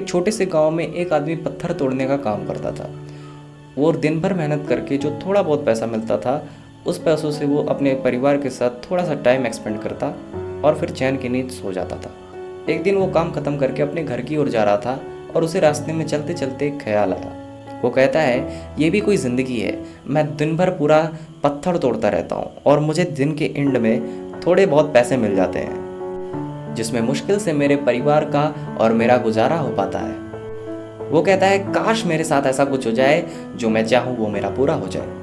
एक छोटे से गांव में एक आदमी पत्थर तोड़ने का काम करता था। वो दिन भर मेहनत करके जो थोड़ा बहुत पैसा मिलता था, उस पैसों से वो अपने परिवार के साथ थोड़ा सा टाइम एक्सपेंड करता और फिर चैन की नींद सो जाता था। एक दिन वो काम ख़त्म करके अपने घर की ओर जा रहा था और उसे रास्ते में चलते चलते एक ख्याल आया। वो कहता है, ये भी कोई ज़िंदगी है। मैं दिन भर पूरा पत्थर तोड़ता रहता हूँ और मुझे दिन के एंड में थोड़े बहुत पैसे मिल जाते हैं, जिसमें मुश्किल से मेरे परिवार का और मेरा गुजारा हो पाता है। वो कहता है, काश मेरे साथ ऐसा कुछ हो जाए, जो मैं चाहूँ वो मेरा पूरा हो जाए।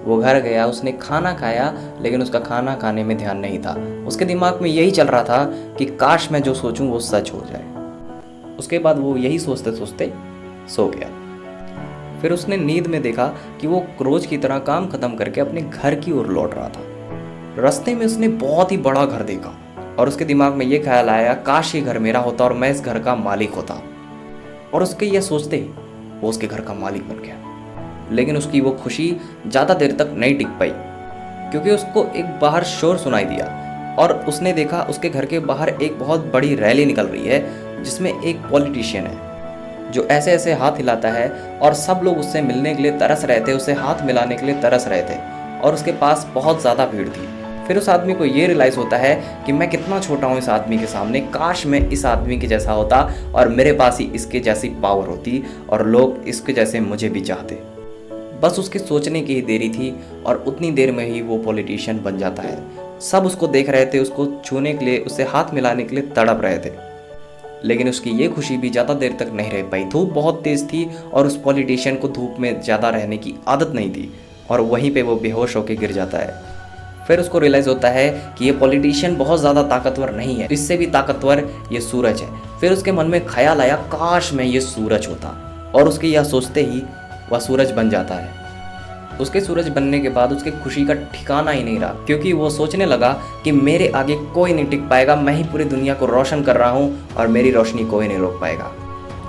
वो घर गया, उसने खाना खाया, लेकिन उसका खाना खाने में ध्यान नहीं था। उसके दिमाग में यही चल रहा था कि काश मैं जो सोचूं वो सच हो जाए। उसके बाद वो यही सोचते सोचते सो गया। फिर उसने नींद में देखा कि वो रोज की तरह काम खत्म करके अपने घर की ओर लौट रहा था। रास्ते में उसने बहुत ही बड़ा घर देखा और उसके दिमाग में ये ख्याल आया, काश ये घर मेरा होता और मैं इस घर का मालिक होता। और उसके यह सोचते ही वो उसके घर का मालिक बन गया। लेकिन उसकी वो खुशी ज़्यादा देर तक नहीं टिक पाई, क्योंकि उसको एक बाहर शोर सुनाई दिया और उसने देखा उसके घर के बाहर एक बहुत बड़ी रैली निकल रही है, जिसमें एक पॉलिटिशियन है जो ऐसे ऐसे हाथ हिलाता है और सब लोग उससे मिलने के लिए तरस रहे थे, उसे हाथ मिलाने के लिए तरस रहे थे और उसके पास बहुत ज़्यादा भीड़ थी। फिर उस आदमी को ये रियलाइज़ होता है कि मैं कितना छोटा हूँ इस आदमी के सामने, काश मैं इस आदमी के जैसा होता और मेरे पास ही इसके जैसी पावर होती और लोग इसके जैसे मुझे भी चाहते। बस उसके सोचने की ही देरी थी और उतनी देर में ही वो पॉलिटिशियन बन जाता है। सब उसको देख रहे थे, उसको छूने के लिए, उससे हाथ मिलाने के लिए तड़प रहे थे। लेकिन उसकी ये खुशी भी ज़्यादा देर तक नहीं रह पाई। धूप बहुत तेज़ थी और उस पॉलिटिशियन को धूप में ज़्यादा रहने की आदत नहीं थी और वहीं पे वो बेहोश होकर गिर जाता है। फिर उसको रियलाइज़ होता है कि ये पॉलिटिशियन बहुत ज़्यादा ताकतवर नहीं है, इससे भी ताकतवर ये सूरज है। फिर उसके मन में ख्याल आया, काश मैं ये सूरज होता, और उसके यह सोचते ही वह सूरज बन जाता है। उसके सूरज बनने के बाद उसके खुशी का ठिकाना ही नहीं रहा, क्योंकि वो सोचने लगा कि मेरे आगे कोई नहीं टिक पाएगा, मैं ही पूरी दुनिया को रोशन कर रहा हूँ और मेरी रोशनी कोई नहीं रोक पाएगा।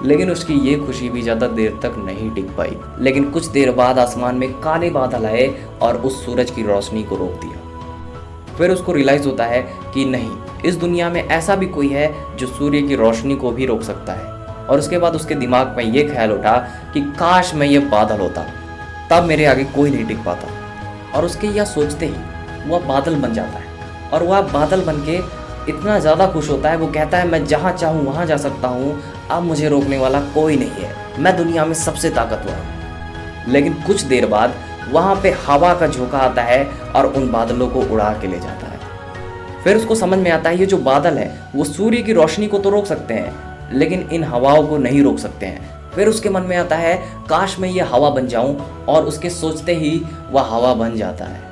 लेकिन उसकी ये खुशी भी ज़्यादा देर तक नहीं टिक पाई। लेकिन कुछ देर बाद आसमान में काले बादल आए और उस सूरज की रोशनी को रोक दिया। फिर उसको रियलाइज़ होता है कि नहीं, इस दुनिया में ऐसा भी कोई है जो सूर्य की रोशनी को भी रोक सकता है। और उसके बाद उसके दिमाग में ये ख्याल उठा कि काश मैं ये बादल होता, तब मेरे आगे कोई नहीं टिक पाता। और उसके यह सोचते ही वह बादल बन जाता है और वह बादल बन के इतना ज़्यादा खुश होता है, वो कहता है, मैं जहाँ चाहूँ वहाँ जा सकता हूँ, अब मुझे रोकने वाला कोई नहीं है, मैं दुनिया में सबसे ताकतवर हूँ। लेकिन कुछ देर बाद वहाँ पे हवा का झोंका आता है और उन बादलों को उड़ा के ले जाता है। फिर उसको समझ में आता है, ये जो बादल है वो सूर्य की रोशनी को तो रोक सकते हैं, लेकिन इन हवाओं को नहीं रोक सकते हैं। फिर उसके मन में आता है, काश मैं ये हवा बन जाऊं, और उसके सोचते ही वह हवा बन जाता है।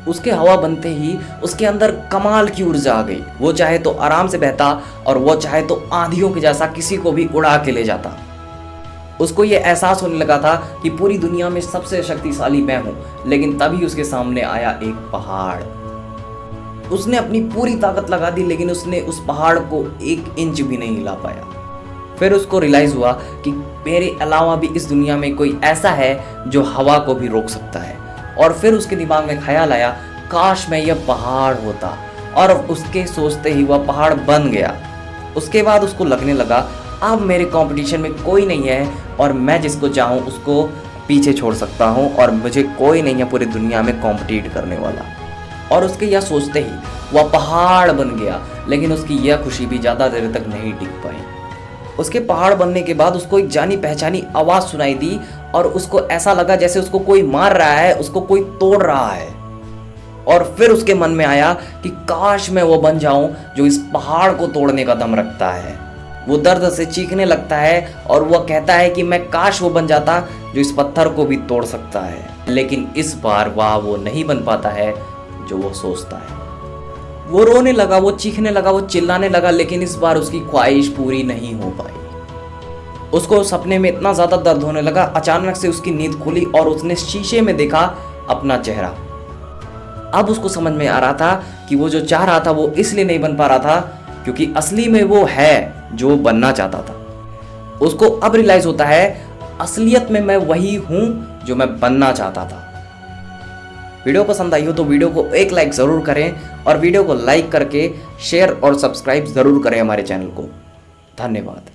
उसके हवा बनते ही उसके अंदर कमाल की ऊर्जा आ गई। वो चाहे तो आराम से बहता और वो चाहे तो आंधियों के जैसा किसी को भी उड़ा के ले जाता। उसको ये एहसास होने लगा था कि पूरी दुनिया में सबसे शक्तिशाली मैं हूं। लेकिन तभी उसके सामने आया एक पहाड़। उसने अपनी पूरी ताकत लगा दी, लेकिन उसने उस पहाड़ को 1 इंच भी नहीं हिला पाया। फिर उसको रियलाइज़ हुआ कि मेरे अलावा भी इस दुनिया में कोई ऐसा है जो हवा को भी रोक सकता है। और फिर उसके दिमाग में ख्याल आया, काश मैं यह पहाड़ होता, और उसके सोचते ही वह पहाड़ बन गया। उसके बाद उसको लगने लगा, अब मेरे कंपटीशन में कोई नहीं है और मैं जिसको चाहूँ उसको पीछे छोड़ सकता हूँ और मुझे कोई नहीं है पूरी दुनिया में कॉम्पिटिट करने वाला। और उसके यह सोचते ही वह पहाड़ बन गया। लेकिन उसकी यह खुशी भी ज़्यादा देर तक नहीं टिक पाई। उसके पहाड़ बनने के बाद उसको एक जानी पहचानी आवाज़ सुनाई दी और उसको ऐसा लगा जैसे उसको कोई मार रहा है, उसको कोई तोड़ रहा है। और फिर उसके मन में आया कि काश मैं वो बन जाऊं जो इस पहाड़ को तोड़ने का दम रखता है। वो दर्द से चीखने लगता है और वह कहता है कि मैं काश वो बन जाता जो इस पत्थर को भी तोड़ सकता है। लेकिन इस बार वो नहीं बन पाता है जो वो सोचता है। वो रोने लगा, वो चीखने लगा, वो चिल्लाने लगा, लेकिन इस बार उसकी ख्वाहिश पूरी नहीं हो पाई। उसको सपने में इतना ज़्यादा दर्द होने लगा, अचानक से उसकी नींद खुली और उसने शीशे में देखा अपना चेहरा। अब उसको समझ में आ रहा था कि वो जो चाह रहा था वो इसलिए नहीं बन पा रहा था क्योंकि असली में वो है जो बनना चाहता था। उसको अब रियलाइज होता है, असलियत में मैं वही हूं जो मैं बनना चाहता था। वीडियो पसंद आई हो तो वीडियो को एक लाइक ज़रूर करें और वीडियो को लाइक करके शेयर और सब्सक्राइब ज़रूर करें हमारे चैनल को। धन्यवाद।